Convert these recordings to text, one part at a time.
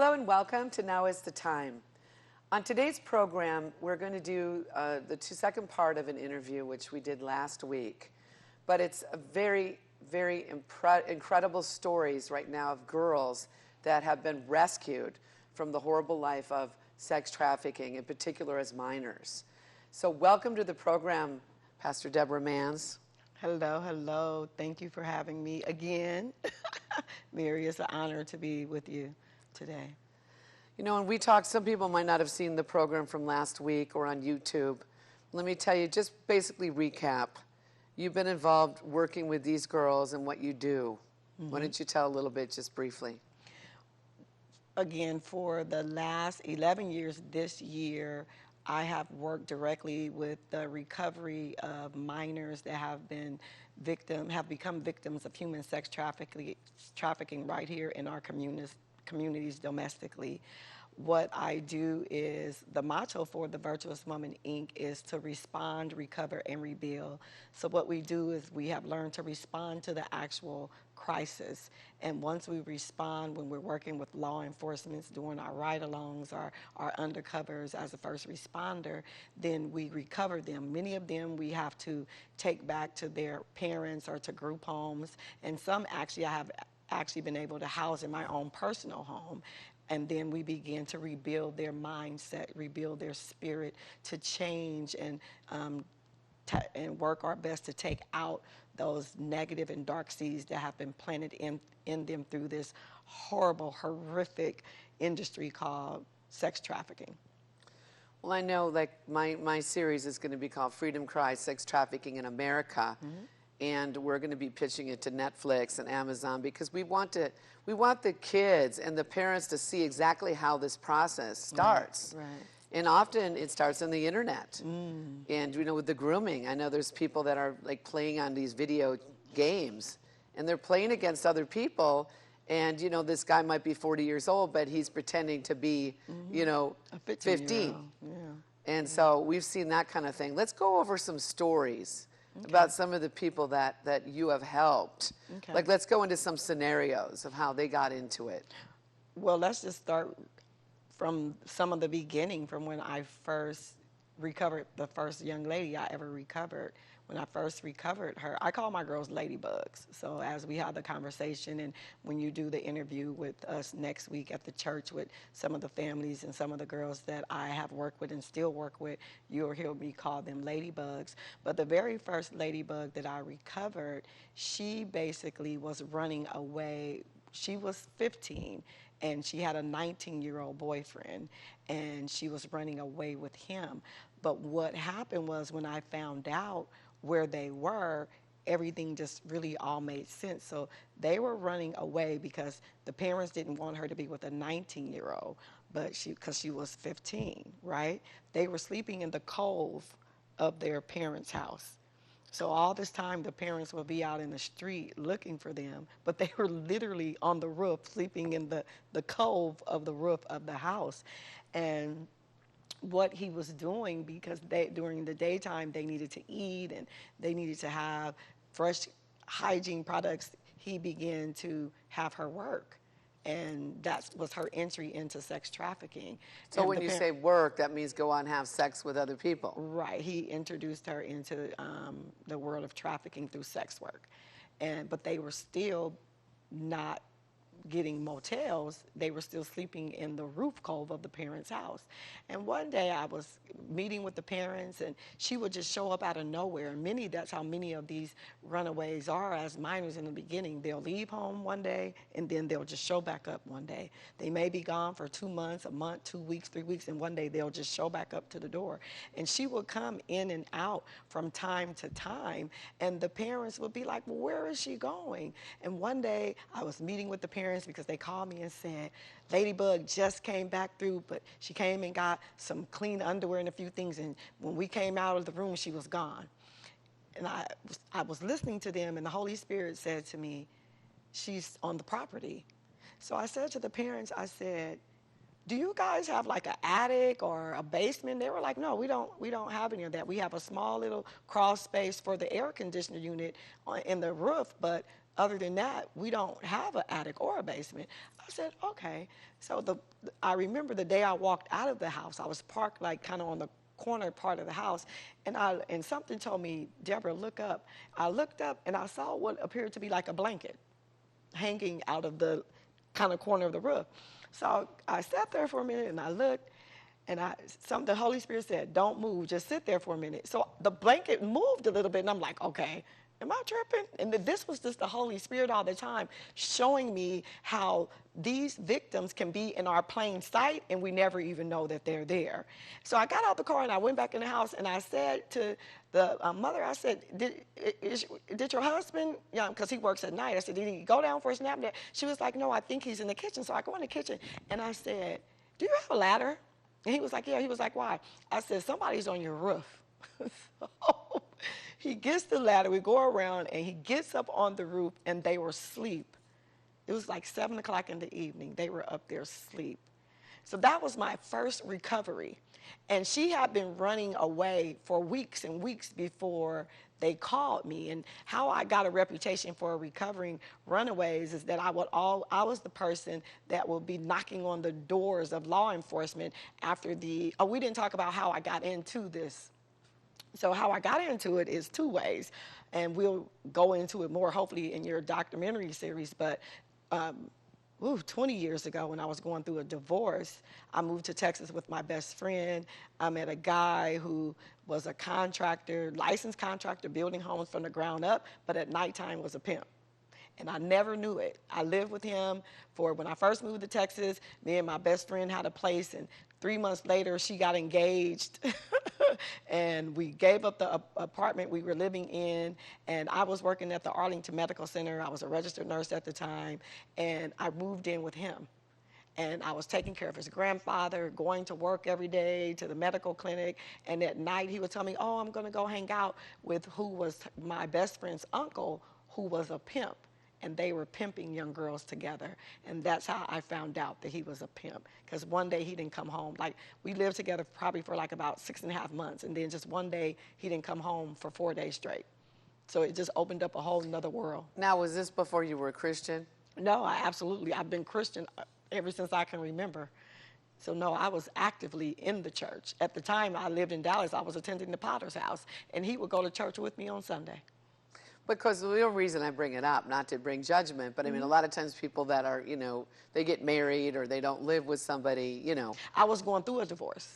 Hello and welcome to Now is the Time. On today's program, we're going to do the second part of an interview which we did last week. But it's a very incredible stories right now of girls that have been rescued from the horrible life of sex trafficking, in particular as minors. So welcome to the program, Pastor Deborah Manns. Hello, hello. Thank you for having me again. Mary, it's an honor to be with you today. You know, when we talk, some people might not have seen the program from last week or on YouTube. Let me tell you, just basically recap. You've been involved working with these girls and what you do. Why don't you tell a little bit, just briefly? Again, for the last 11 years this year, I have worked directly with the recovery of minors that have become victims of human sex trafficking right here in our communities domestically. What I do is, the motto for the Virtuous Woman Inc. is to respond, recover, and rebuild. So what we do is we have learned to respond to the actual crisis. And once we respond, when we're working with law enforcement, doing our ride-alongs, our undercovers as a first responder, then we recover them. Many of them we have to take back to their parents or to group homes. And some actually I have actually been able to house in my own personal home. And then we begin to rebuild their mindset, rebuild their spirit, to change and work our best to take out those negative and dark seeds that have been planted in them through this horrible, horrific industry called sex trafficking. Well, I know, like, my series is going to be called Freedom Cry, Sex Trafficking in America. And we're going to be pitching it to Netflix and Amazon because we want the kids and the parents to see exactly how this process starts. Right. And often it starts on the internet. And, you know, with the grooming, I know there's people that are like playing on these video games and they're playing against other people. And, you know, this guy might be 40 years old, but he's pretending to be, you know, 15. Yeah. And so we've seen that kind of thing. Let's go over some stories. Okay. About some of the people that you have helped. Okay. Like, let's go into some scenarios of how they got into it. Well, let's just start from some of the beginning, from when I first recovered the first young lady I ever recovered. When I first recovered her, I call my girls ladybugs. So as we have the conversation and when you do the interview with us next week at the church with some of the families and some of the girls that I have worked with and still work with, you'll hear me call them ladybugs. But the very first ladybug that I recovered, she basically was running away. She was 15 and she had a 19-year-old boyfriend and she was running away with him. But what happened was, when I found out where they were, everything just really all made sense. So they were running away because the parents didn't want her to be with a 19-year-old, but because she was 15, right? They were sleeping in the cove of their parents' house. So all this time, the parents would be out in the street looking for them, but they were literally on the roof, sleeping in the cove of the roof of the house. And what he was doing, because during the daytime they needed to eat and they needed to have fresh hygiene products, he began to have her work. And that was her entry into sex trafficking. So when you say work, that means go on and have sex with other people. Right. He introduced her into the world of trafficking through sex work. But they were still not getting motels. They were still sleeping in the roof cove of the parents' house. And one day I was meeting with the parents and she would just show up out of nowhere. And that's how many of these runaways are as minors in the beginning. They'll leave home one day and then they'll just show back up one day. They may be gone for 2 months, a month, 2 weeks, 3 weeks, and one day they'll just show back up to the door. And she would come in and out from time to time, and the parents would be like, well, where is she going? And one day I was meeting with the parents because they called me and said, Ladybug just came back through, but she came and got some clean underwear and a few things, and when we came out of the room, she was gone. And I was listening to them, and the Holy Spirit said to me, she's on the property. So I said to the parents, I said, do you guys have like an attic or a basement? They were like, no, we don't have any of that. We have a small little crawl space for the air conditioner unit in the roof, but other than that, we don't have an attic or a basement. I said, okay. So I remember the day I walked out of the house, I was parked like kind of on the corner part of the house, and something told me, Deborah, look up. I looked up and I saw what appeared to be like a blanket hanging out of the kind of corner of the roof. So I sat there for a minute and I looked, and the Holy Spirit said, don't move, just sit there for a minute. So the blanket moved a little bit, and I'm like, okay, am I tripping? And this was just the Holy Spirit all the time showing me how these victims can be in our plain sight and we never even know that they're there. So I got out the car and I went back in the house and I said to the mother, I said, did your husband, because he works at night, I said, did he go down for a nap? She was like, no, I think he's in the kitchen. So I go in the kitchen and I said, do you have a ladder? And he was like, yeah. He was like, why? I said, somebody's on your roof. So he gets the ladder, we go around, and he gets up on the roof, and they were asleep. It was like 7 o'clock in the evening. They were up there asleep. So that was my first recovery. And she had been running away for weeks and weeks before they called me. And how I got a reputation for recovering runaways is that I was the person that would be knocking on the doors of law enforcement after we didn't talk about how I got into this. So how I got into it is two ways, and we'll go into it more hopefully in your documentary series, but 20 years ago when I was going through a divorce, I moved to Texas with my best friend. I met a guy who was a contractor, licensed contractor, building homes from the ground up, but at nighttime was a pimp. And I never knew it. I lived with him when I first moved to Texas, me and my best friend had a place, and 3 months later, she got engaged, and we gave up the apartment we were living in, and I was working at the Arlington Medical Center. I was a registered nurse at the time, and I moved in with him. And I was taking care of his grandfather, going to work every day to the medical clinic, and at night he would tell me, oh, I'm going to go hang out with who was my best friend's uncle, who was a pimp. And they were pimping young girls together. And that's how I found out that he was a pimp. Because one day he didn't come home. Like, we lived together probably for like about 6.5 months. And then just one day he didn't come home for 4 days straight. So it just opened up a whole nother world. Now, was this before you were a Christian? No, I've been Christian ever since I can remember. So no, I was actively in the church. At the time I lived in Dallas, I was attending the Potter's house. And he would go to church with me on Sunday. Because the real reason I bring it up, not to bring judgment, but I mean, a lot of times people that are, they get married or they don't live with somebody, I was going through a divorce.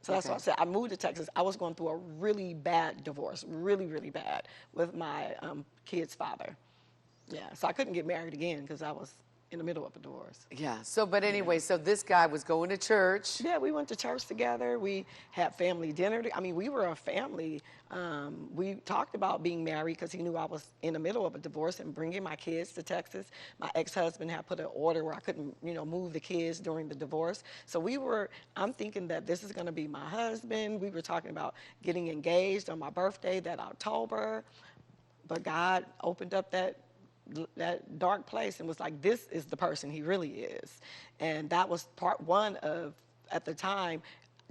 So that's what I said. I moved to Texas. I was going through a really bad divorce, really, really bad, with my kid's father. Yeah, so I couldn't get married again because I was in the middle of a divorce. Yeah, but anyway, so this guy was going to church. Yeah, we went to church together. We had family dinner. I mean, we were a family. We talked about being married because he knew I was in the middle of a divorce and bringing my kids to Texas. My ex-husband had put an order where I couldn't, move the kids during the divorce. So I'm thinking that this is going to be my husband. We were talking about getting engaged on my birthday that October. But God opened up that dark place and was like, this is the person he really is. And that was part one of, at the time,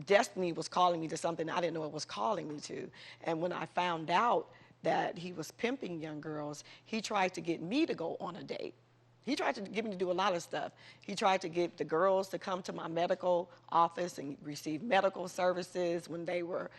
destiny was calling me to something I didn't know it was calling me to. And when I found out that he was pimping young girls, he tried to get me to go on a date. He tried to get me to do a lot of stuff. He tried to get the girls to come to my medical office and receive medical services when they were,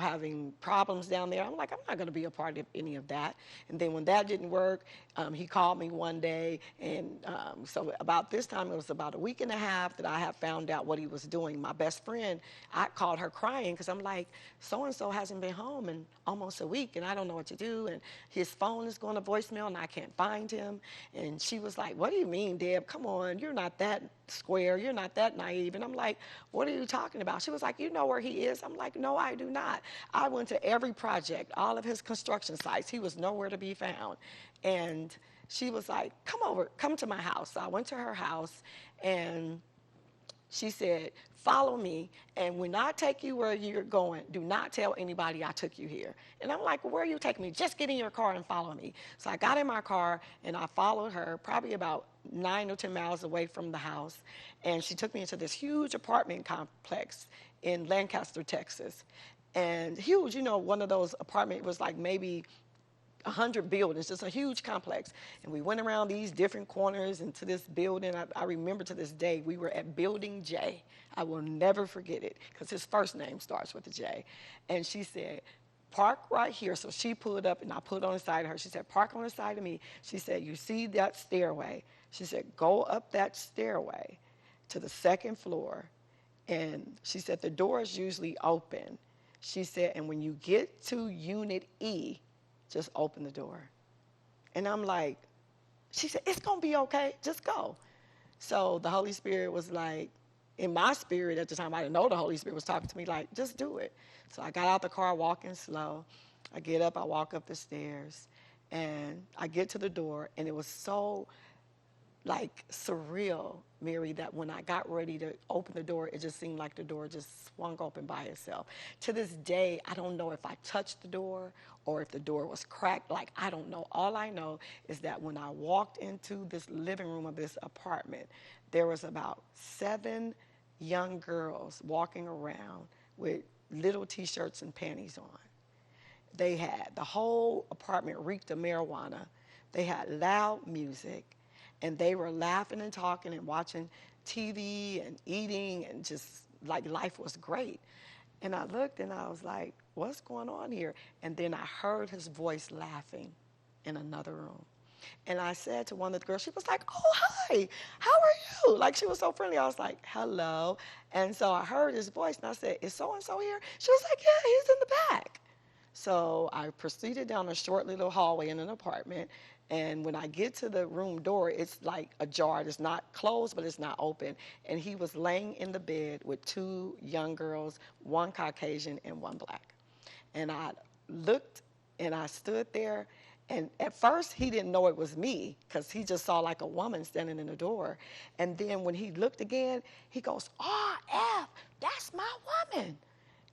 having problems down there. I'm like, I'm not going to be a part of any of that. And then when that didn't work, he called me one day. And so about this time, it was about a week and a half that I had found out what he was doing. My best friend, I called her crying because I'm like, so-and-so hasn't been home in almost a week, and I don't know what to do. And his phone is going to voicemail, and I can't find him. And she was like, what do you mean, Deb? Come on, you're not that square. You're not that naive. And I'm like, what are you talking about? She was like, you know where he is? I'm like, no, I do not. I went to every project, all of his construction sites. He was nowhere to be found. And she was like, come to my house. So I went to her house, and She said, follow me, and when I take you where you're going, do not tell anybody I took you here. And I'm like, well, where are you taking me? Just get in your car and follow me. So I got in my car, and I followed her probably about 9 or 10 miles away from the house, and she took me into this huge apartment complex in Lancaster, Texas. And huge, you know, one of those apartments was like maybe 100 buildings, just a huge complex. And we went around these different corners into this building. I remember to this day, we were at Building J. I will never forget it because his first name starts with a J. And she said, park right here. So she pulled up and I pulled on the side of her. She said, park on the side of me. She said, you see that stairway? She said, go up that stairway to the second floor. And she said, the door is usually open. She said, and when you get to Unit E, just open the door. And I'm like, she said, it's going to be okay. Just go. So the Holy Spirit was like, in my spirit at the time, I didn't know the Holy Spirit was talking to me like, just do it. So I got out the car walking slow. I get up, I walk up the stairs, and I get to the door, and it was so like surreal, Mary, that when I got ready to open the door, it just seemed like the door just swung open by itself. To this day, I don't know if I touched the door or if the door was cracked. Like, I don't know. All I know is that when I walked into this living room of this apartment, there was about 7 young girls walking around with little T-shirts and panties on. They had, the whole apartment reeked of marijuana. They had loud music. And they were laughing and talking and watching TV and eating and just like life was great. And I looked and I was like, what's going on here? And then I heard his voice laughing in another room. And I said to one of the girls, she was like, oh, hi, how are you? Like, she was so friendly. I was like, hello. And so I heard his voice and I said, is so-and-so here? She was like, yeah, he's in the back. So I proceeded down a short little hallway in an apartment. And when I get to the room door, it's like ajar. It's not closed, but it's not open. And he was laying in the bed with 2 young girls, 1 Caucasian and 1 black. And I looked and I stood there. And at first, he didn't know it was me because he just saw like a woman standing in the door. And then when he looked again, he goes, RF, that's my woman.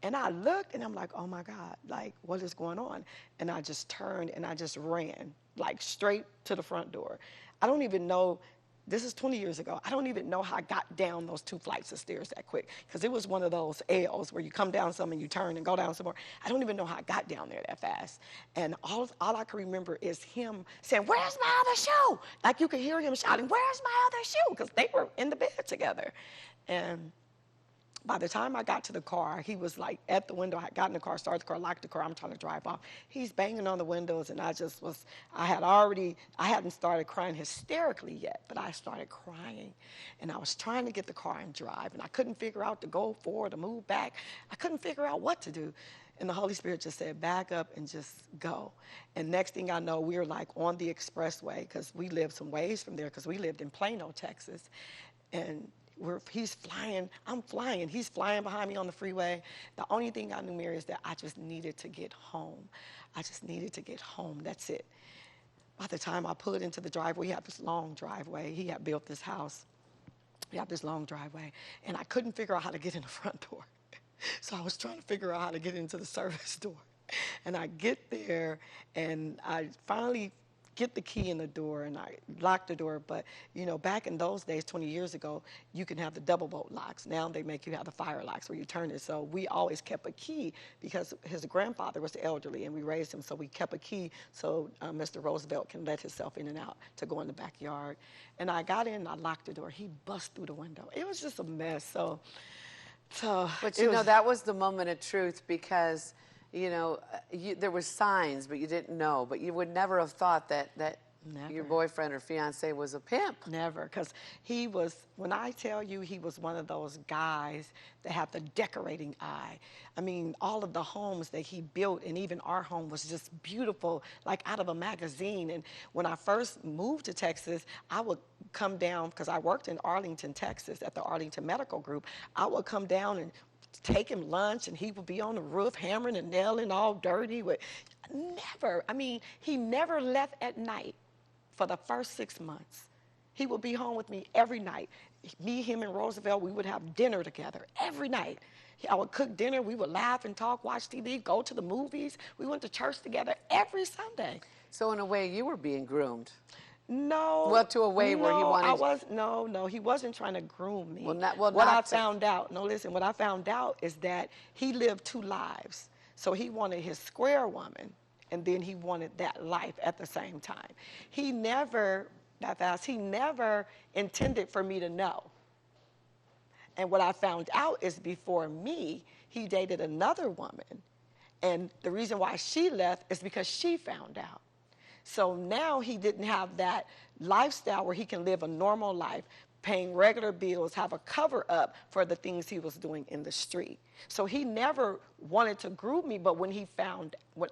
And I looked and I'm like, oh my God, like, what is going on? And I just turned and I just ran, like straight to the front door. I don't even know, this is 20 years ago, I don't even know how I got down those 2 flights of stairs that quick, because it was one of those L's where you come down some and you turn and go down some more. I don't even know how I got down there that fast. And all I can remember is him saying, where's my other shoe? Like you could hear him shouting, where's my other shoe? Because they were in the bed together. And by the time I got to the car, he was like at the window. I got in the car, started the car, locked the car. I'm trying to drive off. He's banging on the windows, and I hadn't started crying hysterically yet, but I started crying. And I was trying to get the car and drive, and I couldn't figure out to go forward, to move back. I couldn't figure out what to do. And the Holy Spirit just said, back up and just go. And next thing I know, we were like on the expressway, because we lived some ways from there, because we lived in Plano, Texas. And he's flying, I'm flying, he's flying behind me on the freeway. The only thing I knew, Mary, is that I just needed to get home. I just needed to get home, that's it. By the time I pulled into the driveway, he had this long driveway. He had built this house. He had this long driveway, and I couldn't figure out how to get in the front door. So I was trying to figure out how to get into the service door. And I get there, and I finally get the key in the door, and I lock the door. But, you know, back in those days, 20 years ago, you can have the double bolt locks. Now they make you have the fire locks where you turn it. So we always kept a key because his grandfather was elderly, and we raised him, so we kept a key so Mr. Roosevelt can let himself in and out to go in the backyard. And I got in, and I locked the door. He bust through the window. It was just a mess. But you know, that was the moment of truth, because you know, there were signs, but you didn't know. But you would never have thought that your boyfriend or fiance was a pimp. Never, because he was, when I tell you, he was one of those guys that had the decorating eye. I mean, all of the homes that he built, and even our home, was just beautiful, like out of a magazine. And when I first moved to Texas, I would come down, because I worked in Arlington, Texas, at the Arlington Medical Group. I would come down and take him lunch, and he would be on the roof hammering and nailing, all dirty. He never left at night for the first 6 months. He would be home with me every night. me, him, and Roosevelt, we would have dinner together every night. I would cook dinner. We would laugh and talk, watch TV, go to the movies. We went to church together every Sunday. So in a way, you were being groomed. No. Well, to a way where he wanted. No, he wasn't trying to groom me. What I found out. No, listen. What I found out is that he lived 2 lives. So he wanted his square woman, and then he wanted that life at the same time. He never intended for me to know. And what I found out is before me, he dated another woman. And the reason why she left is because she found out. So now he didn't have that lifestyle where he can live a normal life, paying regular bills, have a cover up for the things he was doing in the street. So he never wanted to groom me, but when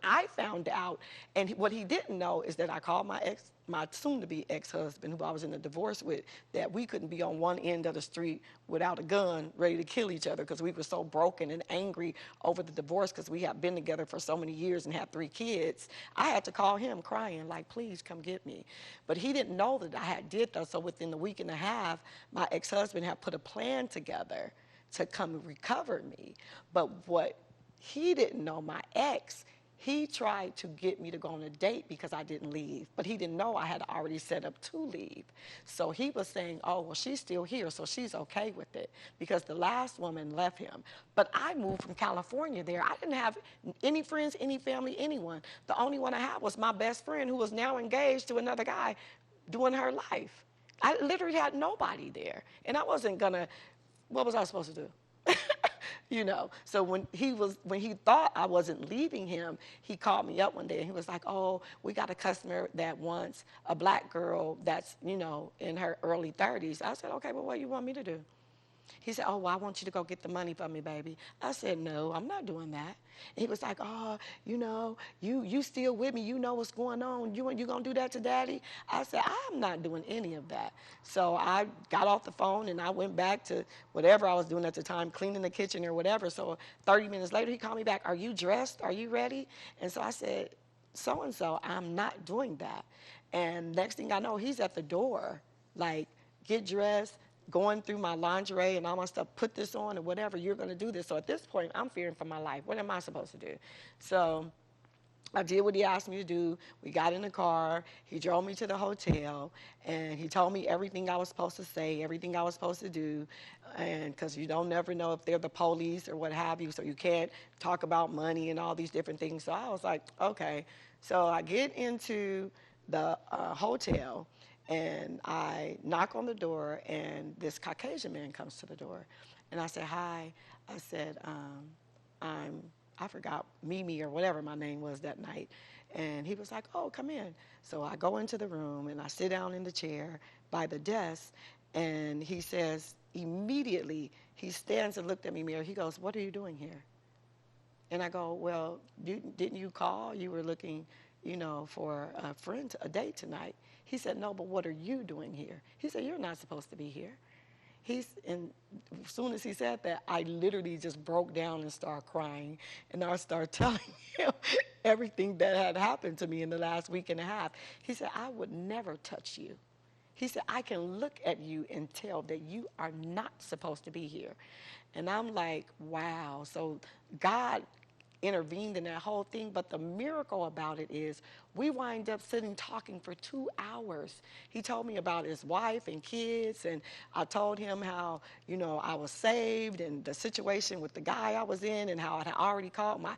I found out, and what he didn't know is that I called my soon-to-be ex-husband, who I was in a divorce with, that we couldn't be on one end of the street without a gun ready to kill each other because we were so broken and angry over the divorce because we had been together for so many years and had 3 kids. I had to call him crying, like, please come get me. But he didn't know that I had did that, so within a week and a half, my ex-husband had put a plan together to come and recover me. But what he didn't know, my ex, he tried to get me to go on a date because I didn't leave. But he didn't know I had already set up to leave. So he was saying, oh, well, she's still here, so she's okay with it because the last woman left him. But I moved from California there. I didn't have any friends, any family, anyone. The only one I had was my best friend who was now engaged to another guy doing her life. I literally had nobody there. And I wasn't gonna, what was I supposed to do? You know, so when he thought I wasn't leaving him, he called me up one day and he was like, oh, we got a customer that wants a black girl that's, you know, in her early 30s. I said, okay, well, what do you want me to do? He said, oh, well, I want you to go get the money for me, baby. I said, no, I'm not doing that. And he was like, oh, you know, you still with me. You know what's going on. You going to do that to Daddy? I said, I'm not doing any of that. So I got off the phone and I went back to whatever I was doing at the time, cleaning the kitchen or whatever. So 30 minutes later, he called me back. Are you dressed? Are you ready? And so I said, so-and-so, I'm not doing that. And next thing I know, he's at the door, like, get dressed, going through my lingerie and all my stuff, put this on or whatever, you're going to do this. So at this point, I'm fearing for my life. What am I supposed to do? So I did what he asked me to do. We got in the car. He drove me to the hotel, and he told me everything I was supposed to say, everything I was supposed to do, and because you don't never know if they're the police or what have you, so you can't talk about money and all these different things. So I was like, okay. So I get into the hotel, and I knock on the door, and this Caucasian man comes to the door. And I said, hi. I said, I forgot Mimi or whatever my name was that night. And he was like, oh, come in. So I go into the room, and I sit down in the chair by the desk, and he says, immediately, he stands and looked at me, Mary. He goes, what are you doing here? And I go, well, didn't you call? You were looking, you know, for a friend, a date tonight. He said, no, but what are you doing here? He said, you're not supposed to be here. And as soon as he said that, I literally just broke down and started crying. And I started telling him everything that had happened to me in the last week and a half. He said, I would never touch you. He said, I can look at you and tell that you are not supposed to be here. And I'm like, wow. So God intervened in that whole thing, but the miracle about it is we wind up sitting talking for 2 hours. He told me about his wife and kids, and I told him how, you know, I was saved and the situation with the guy I was in and how I had already called my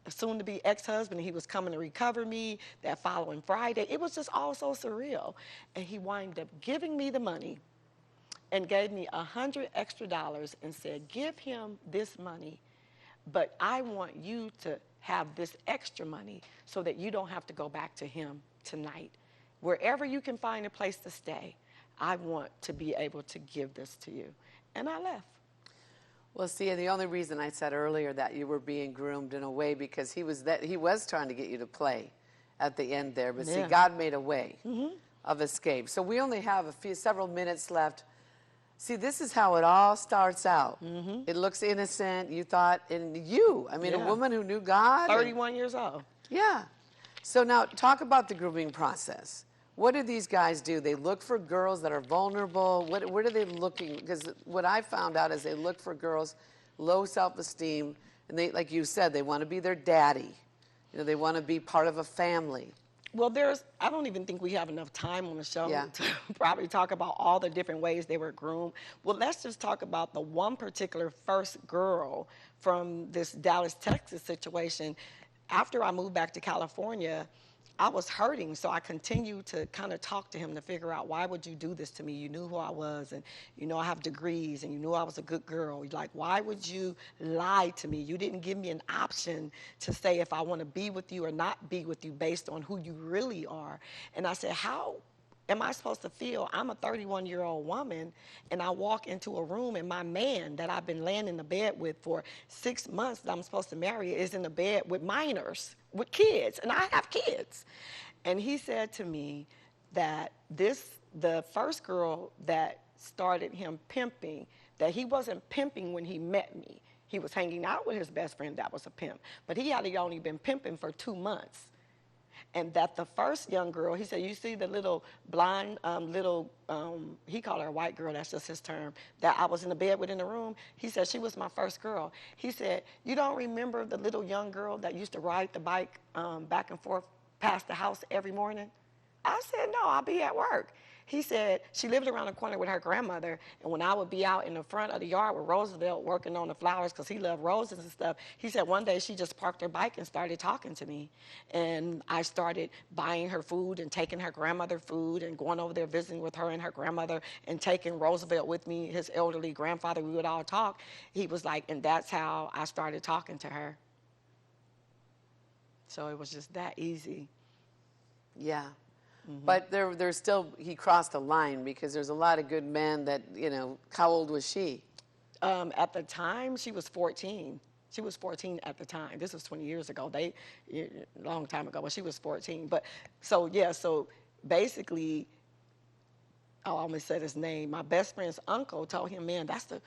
soon-to-be ex-husband, and he was coming to recover me that following Friday. It was just all so surreal. And he wound up giving me the money and gave me $100 extra and said, give him this money, but I want you to have this extra money so that you don't have to go back to him tonight. Wherever you can find a place to stay, I want to be able to give this to you. And I left. Well, see, the only reason I said earlier that you were being groomed in a way because he was trying to get you to play at the end there. But see, God made a way of escape. So we only have several minutes left. See, this is how it all starts out. It looks innocent. You thought, and I mean, a woman who knew God. 31 years old. Yeah. So now talk about the grooming process. What do these guys do? They look for girls that are vulnerable. What are they looking? Because what I found out is they look for girls, low self-esteem, and they, like you said, they want to be their daddy. You know, they want to be part of a family. Well, I don't even think we have enough time on the show Yeah. to probably talk about all the different ways they were groomed. Well, let's just talk about the one particular first girl from this Dallas, Texas situation. After I moved back to California, I was hurting, so I continued to kind of talk to him to figure out, why would you do this to me? You knew who I was, and you know I have degrees, and you knew I was a good girl. Like, why would you lie to me? You didn't give me an option to say if I want to be with you or not be with you based on who you really are. And I said, how am I supposed to feel? I'm a 31-year-old woman, and I walk into a room, and my man that I've been laying in the bed with for 6 months that I'm supposed to marry is in the bed with minors, with kids, and I have kids. And he said to me that the first girl that started him pimping, that he wasn't pimping when he met me. He was hanging out with his best friend that was a pimp, but he had only been pimping for 2 months. And that the first young girl, he said, you see the little blonde, he called her a white girl, that's just his term, that I was in the bed with in the room. He said, she was my first girl. He said, you don't remember the little young girl that used to ride the bike back and forth past the house every morning? I said, no, I'll be at work. He said she lived around the corner with her grandmother, and when I would be out in the front of the yard with Roosevelt working on the flowers because he loved roses and stuff, he said one day she just parked her bike and started talking to me. And I started buying her food and taking her grandmother food and going over there visiting with her and her grandmother and taking Roosevelt with me, his elderly grandfather. We would all talk. He was like, and that's how I started talking to her. So it was just that easy. Yeah. But there's still, he crossed a line because there's a lot of good men that, you know, how old was she? At the time, she was 14. She was 14 at the time. This was 20 years ago. A long time ago, but she was 14. But so basically, I almost said his name. My best friend's uncle told him, man, that's the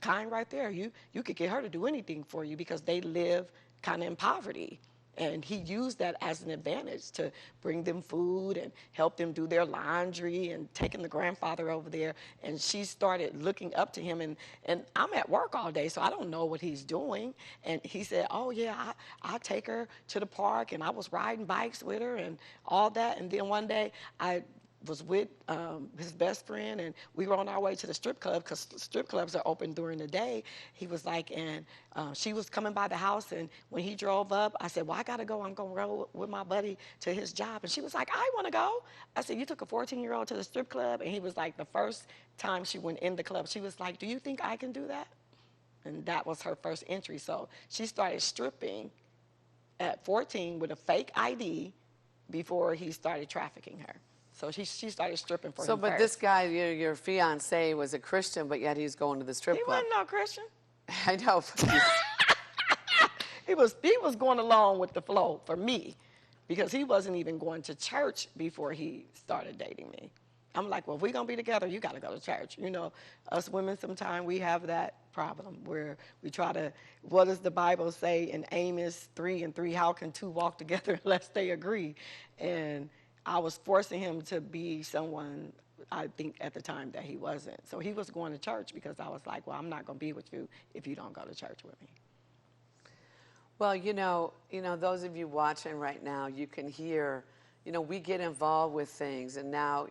kind right there. You could get her to do anything for you because they live kind of in poverty. And he used that as an advantage to bring them food and help them do their laundry and taking the grandfather over there. And she started looking up to him. And I'm at work all day, so I don't know what he's doing. And he said, oh, yeah, I take her to the park. And I was riding bikes with her and all that. And then one day I was with his best friend, and we were on our way to the strip club because strip clubs are open during the day. He was like, and she was coming by the house, and when he drove up, I said, well, I got to go. I'm going to roll with my buddy to his job. And she was like, I want to go. I said, you took a 14-year-old to the strip club? And he was like, the first time she went in the club, she was like, do you think I can do that? And that was her first entry. So she started stripping at 14 with a fake ID before he started trafficking her. So she started stripping for him So, but first. this guy, your fiance, was a Christian, but yet he's going to the strip He club. wasn't no Christian. I know. He was going along with the flow for me because he wasn't even going to church before he started dating me. I'm like, well, if we're going to be together, you got to go to church. You know, us women sometimes we have that problem where we try to, what does the Bible say in Amos 3:3, how can two walk together unless they agree? And I was forcing him to be someone, I think at the time that he wasn't. So he was going to church because I was like, well, I'm not going to be with you if you don't go to church with me. Well, you know, those of you watching right now, you can hear, we get involved with things, and now,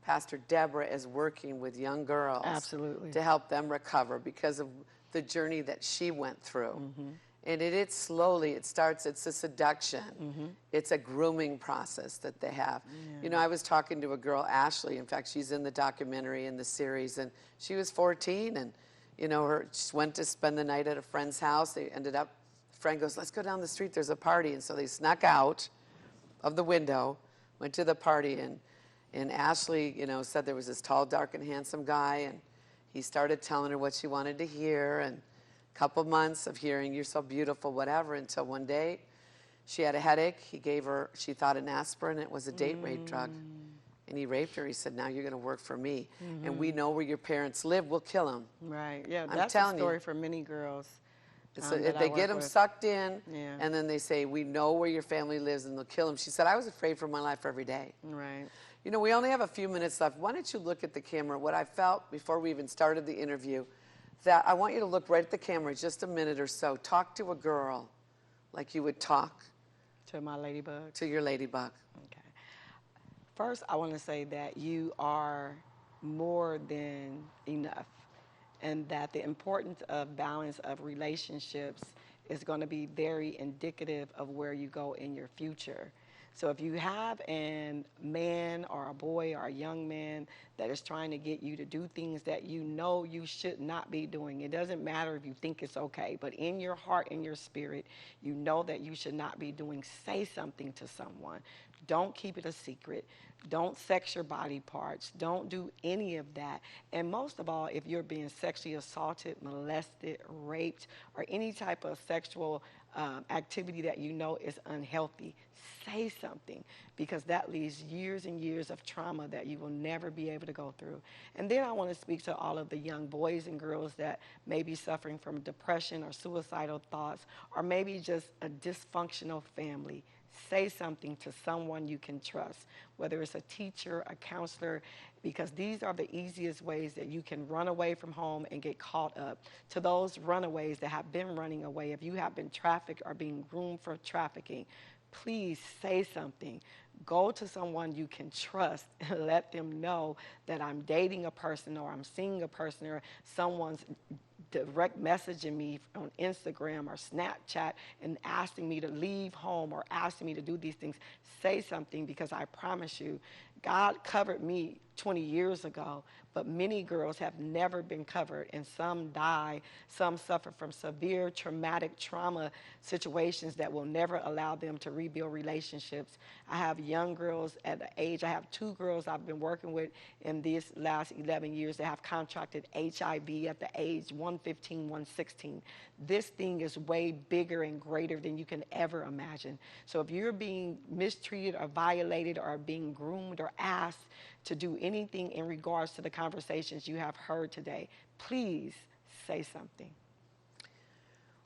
Pastor Deborah is working with young girls. Absolutely. To help them recover because of the journey that she went through. Mm-hmm. And it's slowly, it's a seduction. Mm-hmm. It's a grooming process that they have. Yeah. I was talking to a girl, Ashley. In fact, she's in the documentary in the series, and she was 14, and, she went to spend the night at a friend's house. They ended up, a friend goes, let's go down the street, there's a party. And so they snuck out of the window, went to the party, and Ashley, said there was this tall, dark, and handsome guy, and he started telling her what she wanted to hear, and couple months of hearing, you're so beautiful, whatever, until one day she had a headache. He gave her, she thought, an aspirin. It was a date rape drug. And he raped her. He said, now you're going to work for me. Mm-hmm. And we know where your parents live. We'll kill him. Right. Yeah, I'm that's telling a story you. for many girls. that I They get work them with. sucked in, Yeah. and then they say, we know where your family lives, and they'll kill them. She said, I was afraid for my life every day. Right. You know, we only have a few minutes left. Why don't you look at the camera? What I felt before we even started the interview, that I want you to look right at the camera just a minute or so. Talk to a girl like you would talk To my ladybug. to your ladybug. Okay. First, I want to say that you are more than enough, and that the importance of balance of relationships is going to be very indicative of where you go in your future. So if you have a man or a boy or a young man that is trying to get you to do things that you know you should not be doing, it doesn't matter if you think it's okay, but in your heart and your spirit, you know that you should not be doing, say something to someone. Don't keep it a secret. Don't sex your body parts. Don't do any of that. And most of all, if you're being sexually assaulted, molested, raped, or any type of sexual activity that you know is unhealthy, say something, because that leaves years and years of trauma that you will never be able to go through. And then I want to speak to all of the young boys and girls that may be suffering from depression or suicidal thoughts, or maybe just a dysfunctional family. Say something to someone you can trust, whether it's a teacher, a counselor, because these are the easiest ways that you can run away from home and get caught up. To those runaways that have been running away, if you have been trafficked or being groomed for trafficking, please say something. Go to someone you can trust and let them know that I'm dating a person, or I'm seeing a person, or someone's direct messaging me on Instagram or Snapchat and asking me to leave home or asking me to do these things. Say something, because I promise you, God covered me 20 years ago, but many girls have never been covered, and some die. Some suffer from severe traumatic trauma situations that will never allow them to rebuild relationships. I have young girls at the age, I have 2 girls I've been working with in these last 11 years that have contracted HIV at the age 115, 116. This thing is way bigger and greater than you can ever imagine. So if you're being mistreated or violated or being groomed or asked to do anything in regards to the conversations you have heard today, please say something.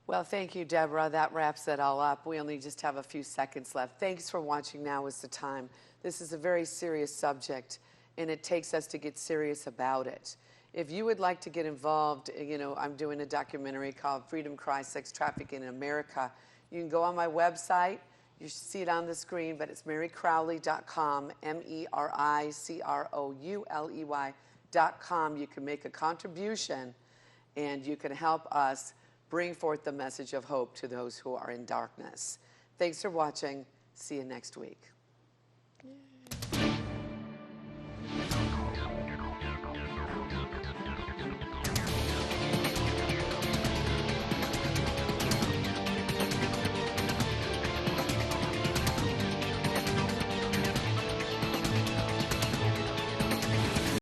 Well, thank you, Deborah. That wraps it all up. We only just have a few seconds left. Thanks for watching. Now is the time. This is a very serious subject, and it takes us to get serious about it. If you would like to get involved, you know, I'm doing a documentary called Freedom Cry, Sex Trafficking in America. You can go on my website. You should see it on the screen, but it's marycrouley.com, MeRicrouley.com. You can make a contribution, and you can help us bring forth the message of hope to those who are in darkness. Thanks for watching. See you next week.